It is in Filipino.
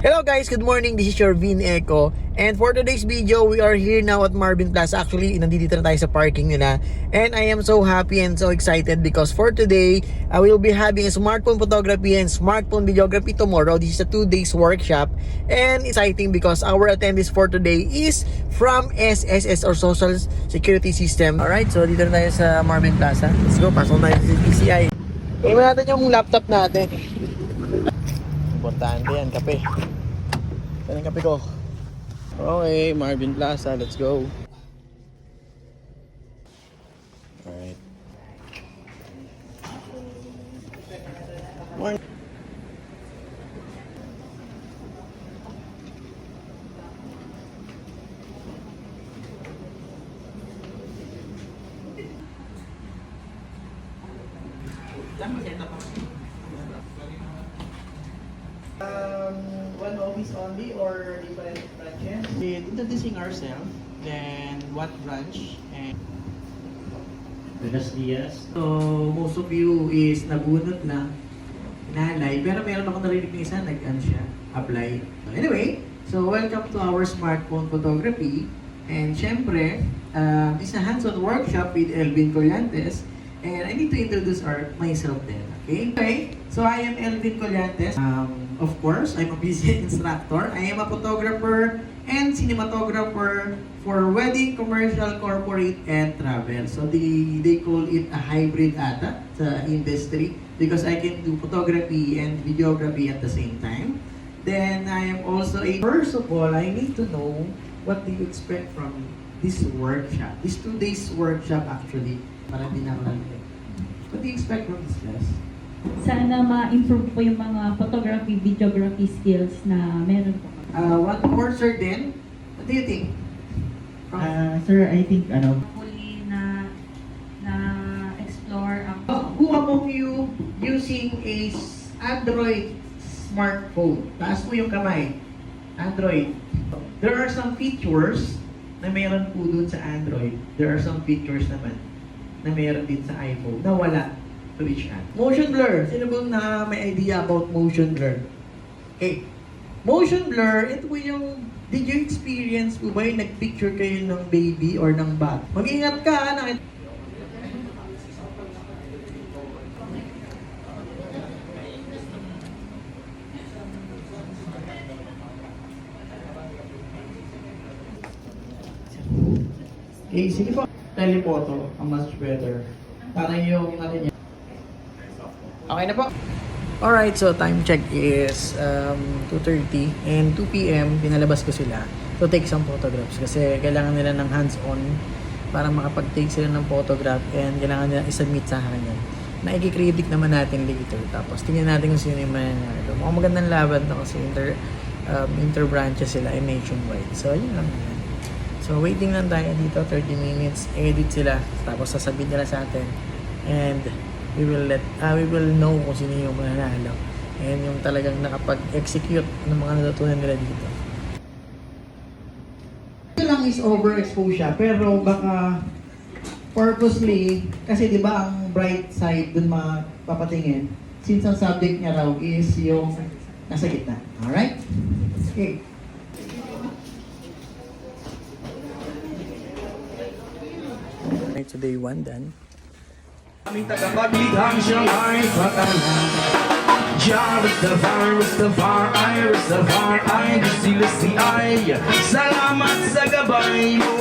Hello guys, good morning. This is your Vin Echo. And for today's video, we are here now at Marvin Plaza. Actually, nandito na tayo sa parking nila. And I am so happy and so excited because for today, we will be having a smartphone photography and smartphone videography tomorrow. This is a 2 days workshop. And exciting because our attendees for today is from SSS or Social Security System. Alright, so dito na tayo sa Marvin Plaza. Let's go, pasok tayo sa PCI. Iwan natin yung laptop natin. Importante yan, kape. Yan ang kape ko. Okay, Marvin Plaza, let's go. Alright. Morning. One office only or different branches? Introducing ourselves, then what branch, and Buenos dias. so most of you is nabunot na nalay, pero meron ako narinig ng isa nag-ano siya, apply. Anyway, so welcome to our smartphone photography. And syempre, this is a hands-on workshop with Elvin Collantes. And I need to introduce myself then, okay? So I am Elvin Collantes. Of course, I'm a busy instructor. I am a photographer and cinematographer for wedding, commercial, corporate, and travel. So they call it a hybrid ata sa industry because I can do photography and videography at the same time. Then I am also first of all, I need to know what do you expect from this workshop. This 2 days workshop actually, para di na malalim. What do you expect from this class? Sana ma-improve po yung mga photography, videography skills na meron po. One more, sir, then? What do you think? Sir, I think Huli na explore ang Who among you using a Android smartphone? Taas mo yung kamay. Android. There are some features na meron po dun sa Android. There are some features naman na meron din sa iPhone na wala to each app. Motion blur. Sino bang na may idea about motion blur? Okay. Motion blur, ito po yung, did you experience po ba yung nag-picture kayo ng baby or ng bat? Mag-ingat ka, ha? Okay, sige po. Telephoto, ang much better. Para yung ano niya. Okay na po. Alright, so time check is 2:30 and 2 p.m. pinalabas ko sila to take some photographs kasi kailangan nila ng hands-on para makapag-take sila ng photograph and kailangan nila i-submit sa akin yan. Naiki-critic naman natin later. Tapos tingnan natin kung sino yung mananalo. Mukhang magandang laban na kasi inter-branches sila ay nationwide. So, yun lang yan. So, waiting lang tayo dito, 30 minutes, edit sila, tapos sasabihin nila sa atin, and we will know kung sino yung mananalo, and yung talagang nakapag-execute ng mga natutunan nila dito. Ito lang is overexpose siya, pero baka purposely, kasi di ba ang bright side dun mapapatingin, since ang subject niya raw is yung nasa gitna. Alright? Okay. So day 1 done. Aming tagapaglighang siyang ay patalan. Jah Rastafari, Gusti ay salamat sa gabay mo.